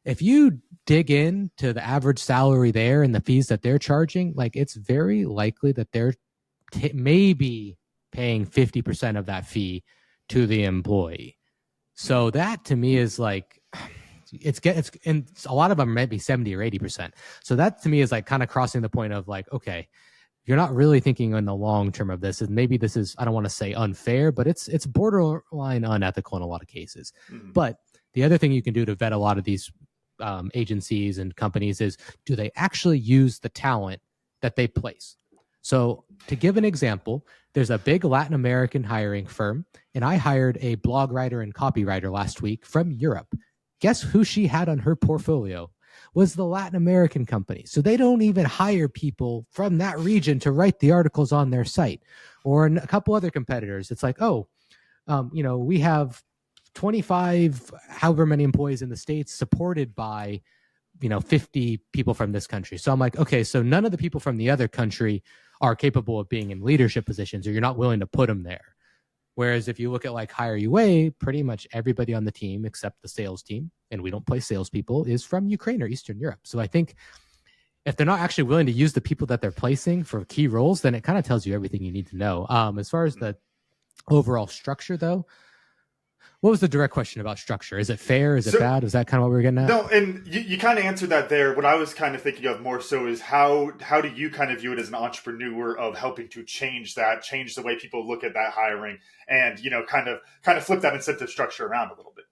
if you dig into the average salary there and the fees that they're charging, like it's very likely that they're maybe paying 50% of that fee to the employee. So that to me is like, it's and a lot of them might be 70 or 80%. So that to me is like kind of crossing the point of like, okay, you're not really thinking in the long term of this. And maybe this is, I don't want to say unfair, but it's borderline unethical in a lot of cases. Mm-hmm. But the other thing you can do to vet a lot of these agencies and companies is, do they actually use the talent that they place? So to give an example, there's a big Latin American hiring firm, and I hired a blog writer and copywriter last week from Europe. Guess who she had on her portfolio? Was the Latin American company. So they don't even hire people from that region to write the articles on their site. Or a couple other competitors, it's like, we have 25, however many employees in the States supported by, 50 people from this country. So I'm like, okay, so none of the people from the other country are capable of being in leadership positions, or you're not willing to put them there. Whereas if you look at like HireUA, pretty much everybody on the team except the sales team, and we don't play salespeople, is from Ukraine or Eastern Europe. So I think if they're not actually willing to use the people that they're placing for key roles, then it kind of tells you everything you need to know. As far as the overall structure, though, what was the direct question about structure? Is it fair? Is it bad? Is that kind of what we were getting at? No, and you kind of answered that there. What I was kind of thinking of more so is how do you kind of view it as an entrepreneur of helping to change the way people look at that hiring, and kind of flip that incentive structure around a little bit.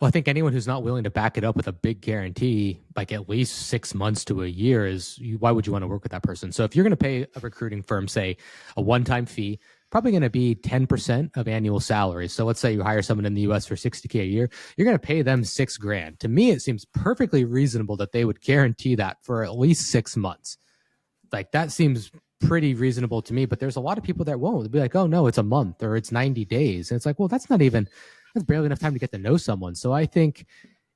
Well, I think anyone who's not willing to back it up with a big guarantee, like at least 6 months to a year, why would you want to work with that person? So if you're going to pay a recruiting firm, say, a one-time fee, probably going to be 10% of annual salary. So let's say you hire someone in the US for $60K a year, you're going to pay them $6,000. To me, it seems perfectly reasonable that they would guarantee that for at least 6 months. Like that seems pretty reasonable to me, but there's a lot of people that won't. They'll be like, oh no, it's a month or it's 90 days. And it's like, well, that's barely enough time to get to know someone. So I think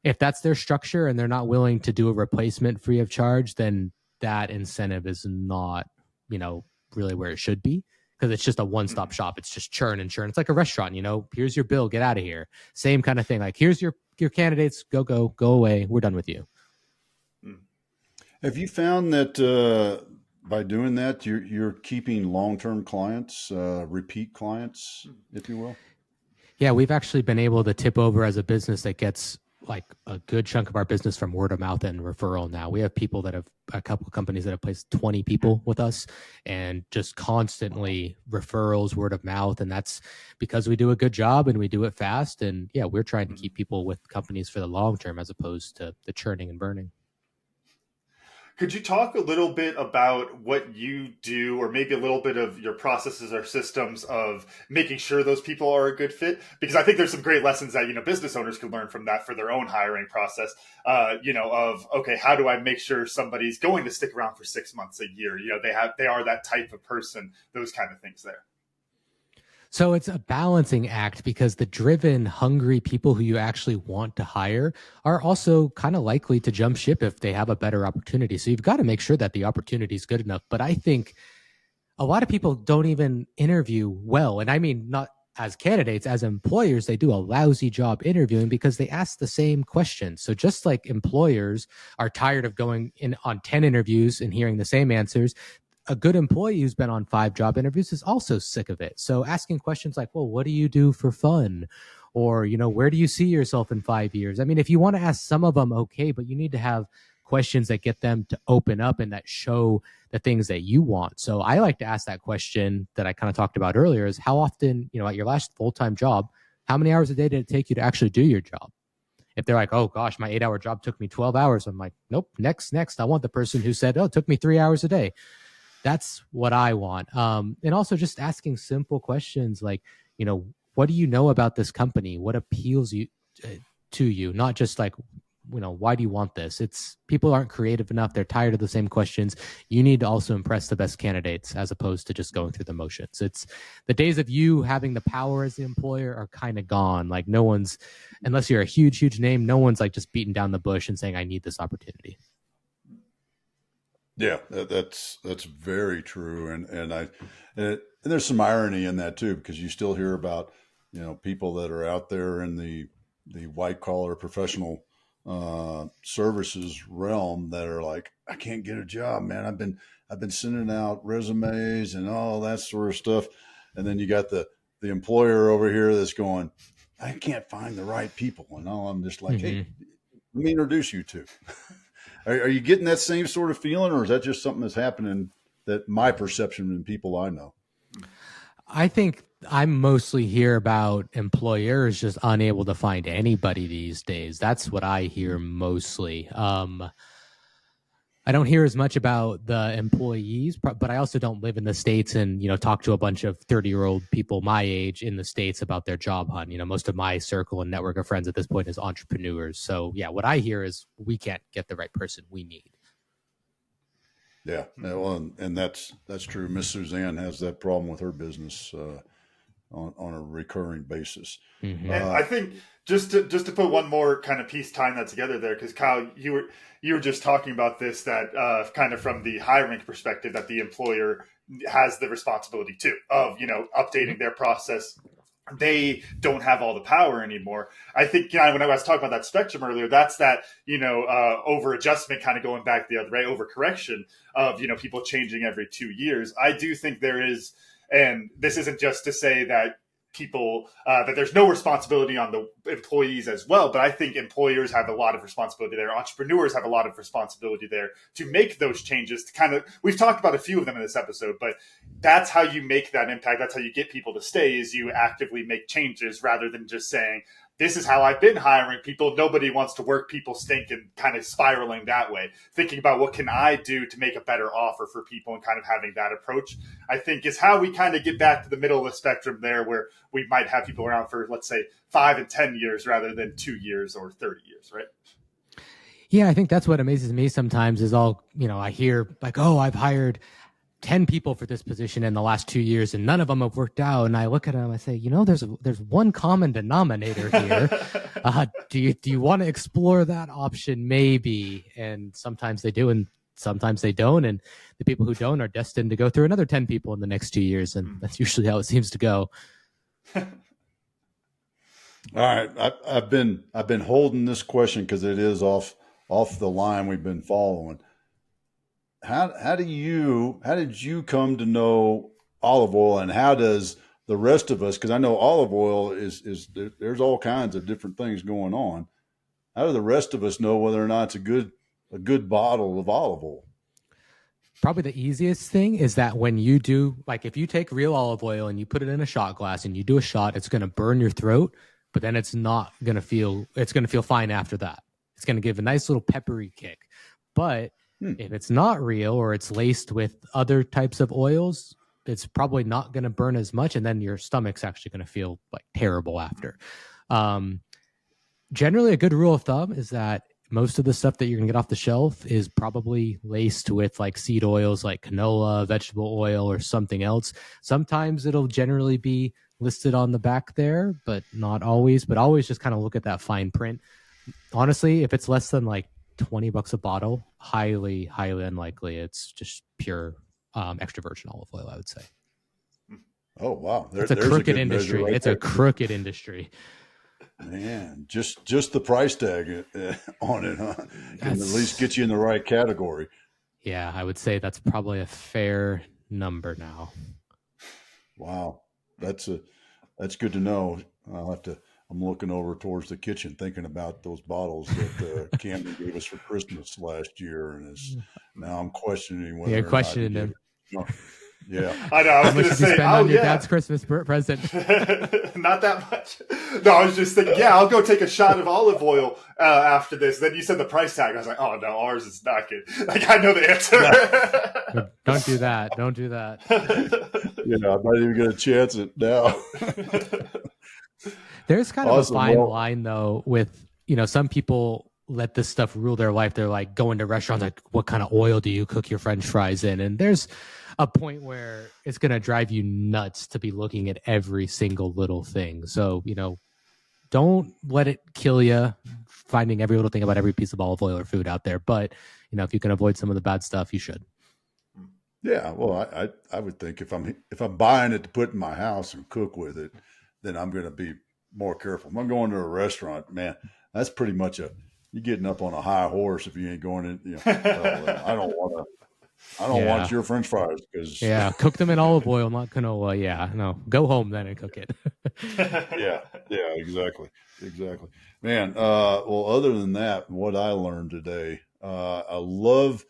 if that's their structure and they're not willing to do a replacement free of charge, then that incentive is not, really where it should be. Because it's just a one-stop shop. It's just churn and churn. It's like a restaurant, here's your bill, get out of here. Same kind of thing. Like, here's your candidates, go away. We're done with you. Have you found that by doing that, you're keeping long-term clients, repeat clients, if you will? Yeah, we've actually been able to tip over as a business that gets like a good chunk of our business from word of mouth and referral now. We have people that have a couple of companies that have placed 20 people with us and just constantly referrals, word of mouth. And that's because we do a good job and we do it fast. And yeah, we're trying to keep people with companies for the long term as opposed to the churning and burning. Could you talk a little bit about what you do, or maybe a little bit of your processes or systems of making sure those people are a good fit? Because I think there's some great lessons that, business owners can learn from that for their own hiring process, of, okay, how do I make sure somebody's going to stick around for 6 months, a year? They are that type of person, those kind of things there. So it's a balancing act because the driven, hungry people who you actually want to hire are also kind of likely to jump ship if they have a better opportunity. So you've got to make sure that the opportunity is good enough. But I think a lot of people don't even interview well. And I mean, not as candidates, as employers, they do a lousy job interviewing because they ask the same questions. So just like employers are tired of going in on 10 interviews and hearing the same answers, a good employee who's been on 5 job interviews is also sick of it. So asking questions like, well, what do you do for fun? Or, where do you see yourself in 5 years? I mean, if you want to ask some of them, okay, but you need to have questions that get them to open up and that show the things that you want. So I like to ask that question that I kind of talked about earlier is how often, at your last full-time job, how many hours a day did it take you to actually do your job? If they're like, oh gosh, my 8-hour job took me 12 hours. I'm like, nope, next. I want the person who said, oh, it took me 3 hours a day. That's what I want. And also just asking simple questions like, what do you know about this company? What appeals to you? Not just like, why do you want this? It's people aren't creative enough. They're tired of the same questions. You need to also impress the best candidates as opposed to just going through the motions. It's the days of you having the power as the employer are kind of gone. Like no one's, unless you're a huge name, no one's like just beating down the bush and saying, I need this opportunity. Yeah, that's very true, and there's some irony in that too, because you still hear about people that are out there in the white collar professional services realm that are like, I can't get a job, man. I've been sending out resumes and all that sort of stuff, and then you got the employer over here that's going, I can't find the right people, and all I'm just like, hey, let me introduce you to. Are you getting that same sort of feeling, or is that just something that's happening that my perception in people I know? I think I mostly hear about employers just unable to find anybody these days. That's what I hear mostly. I don't hear as much about the employees, but I also don't live in the States and, talk to a bunch of 30-year-old people my age in the States about their job hunt. Most of my circle and network of friends at this point is entrepreneurs. So yeah, what I hear is we can't get the right person we need. Yeah. Well, and that's true. Miss Suzanne has that problem with her business on a recurring basis. Mm-hmm. And I think just to put one more kind of piece tying that together there, because Kyle, you were just talking about this, that kind of from the hiring perspective, that the employer has the responsibility too of updating their process. They don't have all the power anymore. I think when I was talking about that spectrum earlier, that's that over adjustment kind of going back the other way, overcorrection of people changing every 2 years. I do think there is. And this isn't just to say that people, that there's no responsibility on the employees as well, but I think employers have a lot of responsibility there. Entrepreneurs have a lot of responsibility there to make those changes to kind of, we've talked about a few of them in this episode, but that's how you make that impact. That's how you get people to stay, is you actively make changes rather than just saying, this is how I've been hiring people. Nobody wants to work. People stink, and kind of spiraling that way. Thinking about what can I do to make a better offer for people and kind of having that approach, I think is how we kind of get back to the middle of the spectrum there, where we might have people around for, let's say, 5 and 10 years rather than 2 years or 30 years, right? Yeah, I think that's what amazes me sometimes is I hear like, oh, I've hired 10 people for this position in the last 2 years and none of them have worked out. And I look at them, I say, there's one common denominator here. Do you want to explore that option? Maybe. And sometimes they do and sometimes they don't. And the people who don't are destined to go through another 10 people in the next 2 years. And that's usually how it seems to go. All right. I've been holding this question because it is off the line we've been following. How did you come to know olive oil, and how does the rest of us, because I know olive oil there's all kinds of different things going on. How do the rest of us know whether or not it's a good bottle of olive oil? Probably the easiest thing is that when you do, like if you take real olive oil and you put it in a shot glass and you do a shot, it's going to burn your throat, but then it's going to feel fine after that. It's going to give a nice little peppery kick. But if it's not real or it's laced with other types of oils, it's probably not going to burn as much. And then your stomach's actually going to feel like terrible after. Generally, a good rule of thumb is that most of the stuff that you're going to get off the shelf is probably laced with like seed oils like canola, vegetable oil, or something else. Sometimes it'll generally be listed on the back there, but not always. But always just kind of look at that fine print. Honestly, if it's less than like $20 a bottle, highly, highly unlikely. It's just pure extra virgin olive oil, I would say. Oh, wow. It's a crooked industry. It's a crooked industry. Man, just the price tag on it, huh? Can at least get you in the right category. Yeah, I would say that's probably a fair number now. Wow, that's good to know. I'm looking over towards the kitchen, thinking about those bottles that Camden gave us for Christmas last year, and now I'm questioning whether. You're questioning him. Yeah, I know. I was going to say, on your dad's Christmas present. Not that much. No, I was just thinking, I'll go take a shot of olive oil after this. Then you said the price tag. I was like, oh no, ours is not good. Like I know the answer. Don't do that. Don't do that. I'm not even going to chance it now. There's kind of a fine line though with, some people let this stuff rule their life. They're like going to restaurants, like, what kind of oil do you cook your French fries in? And there's a point where it's going to drive you nuts to be looking at every single little thing. So, don't let it kill you finding every little thing about every piece of olive oil or food out there. But, if you can avoid some of the bad stuff, you should. Yeah. Well, I would think if I'm buying it to put in my house and cook with it, then I'm going to be more careful. If I'm going to a restaurant, man, that's pretty much you're getting up on a high horse if you ain't going in. I don't want your French fries because cook them in olive oil, not canola. Yeah, no, go home then and cook it. yeah, exactly. Man, well, other than that, what I learned today, I love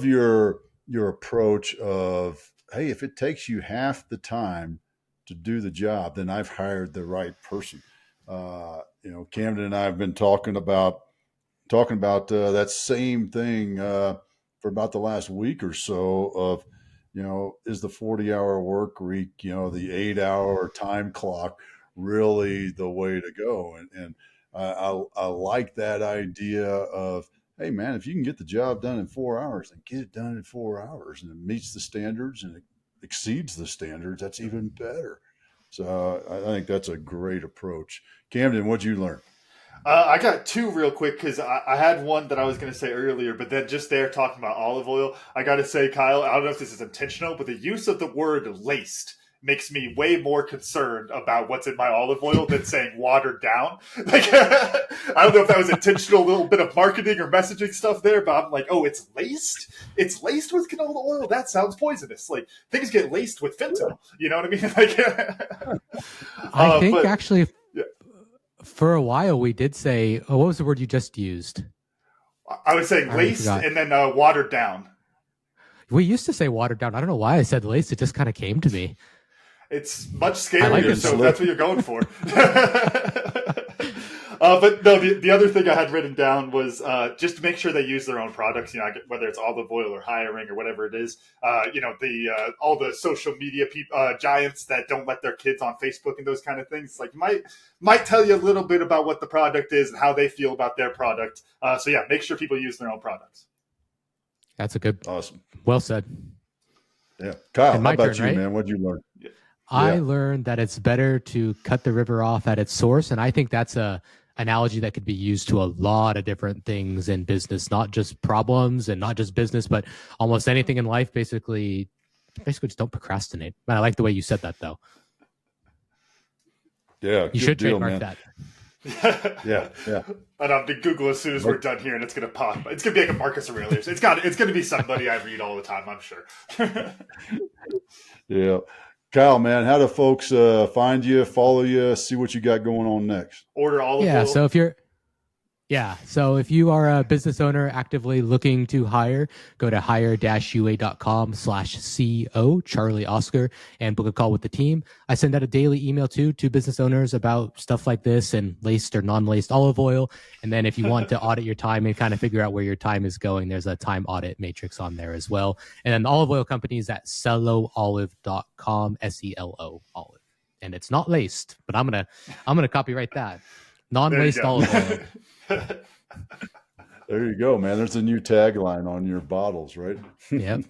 your approach of, hey, if it takes you half the time to do the job, then I've hired the right person. Camden and I have been talking about that same thing for about the last week or so of, is the 40-hour work week, the 8-hour time clock really the way to go? And I like that idea of, hey man, if you can get the job done in 4 hours, then get it done in 4 hours, and it meets the standards and it exceeds the standards, that's even better. So I think that's a great approach. Camden, what'd you learn? I got two real quick because I had one that I was going to say earlier, but then just there talking about olive oil, I got to say, Kyle, I don't know if this is intentional, but the use of the word laced makes me way more concerned about what's in my olive oil than saying watered down. Like, I don't know if that was intentional, a little bit of marketing or messaging stuff there, but I'm like, oh, it's laced? It's laced with canola oil? That sounds poisonous. Like, things get laced with fentanyl. You know what I mean? Like, I think actually... Yeah. For a while, we did say, what was the word you just used? I was saying laced and then watered down. We used to say watered down. I don't know why I said laced. It just kind of came to me. It's much scarier, so that's what you're going for. But no, the other thing I had written down was just to make sure they use their own products, whether it's olive oil or hiring or whatever it is. All the social media giants that don't let their kids on Facebook and those kind of things, like might tell you a little bit about what the product is and how they feel about their product. So make sure people use their own products. That's a good, awesome. Well said. Yeah, Kyle, how about turn, you, right? Man? What'd you learn? I learned that it's better to cut the river off at its source, and I think that's a analogy that could be used to a lot of different things in business, not just problems and not just business, but almost anything in life. Basically just don't procrastinate. Man, I like the way you said that, though. Yeah, you should trademark that. Yeah. And I'm going to Google as soon as we're done here, and it's going to pop. It's going to be like a Marcus Aurelius. It's going to be somebody I read all the time, I'm sure. Yeah. Kyle, man, how do folks find you, follow you, see what you got going on next? Order olive Yeah. oil. So if you are a business owner actively looking to hire, go to hire-ua.com/CO, Charlie Oscar, and book a call with the team. I send out a daily email to business owners about stuff like this and laced or non-laced olive oil. And then if you want to audit your time and kind of figure out where your time is going, there's a time audit matrix on there as well. And then the olive oil company is at seloolive.com, SELO olive. And it's not laced, but I'm gonna copyright that. Non-laced olive oil. There you go, man. There's a new tagline on your bottles, right? Yep.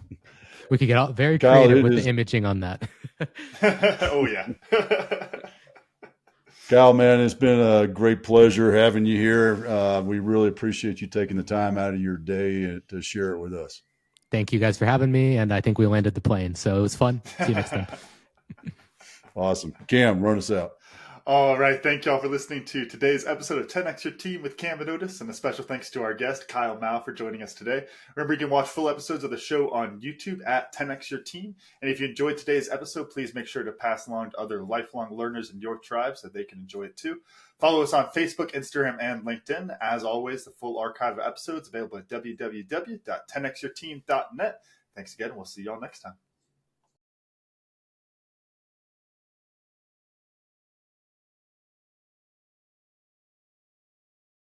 We could get very Kyle, creative with the imaging on that. Oh, yeah. Kyle, man, it's been a great pleasure having you here. We really appreciate you taking the time out of your day to share it with us. Thank you guys for having me, and I think we landed the plane, so it was fun. See you next time. Awesome. Cam, run us out. All right. Thank y'all for listening to today's episode of 10X Your Team with Cam and Otis, and a special thanks to our guest, Kyle Mao, for joining us today. Remember, you can watch full episodes of the show on YouTube at 10X Your Team. And if you enjoyed today's episode, please make sure to pass along to other lifelong learners in your tribe so they can enjoy it too. Follow us on Facebook, Instagram, and LinkedIn. As always, the full archive of episodes available at www.10xyourteam.net. Thanks again. We'll see y'all next time.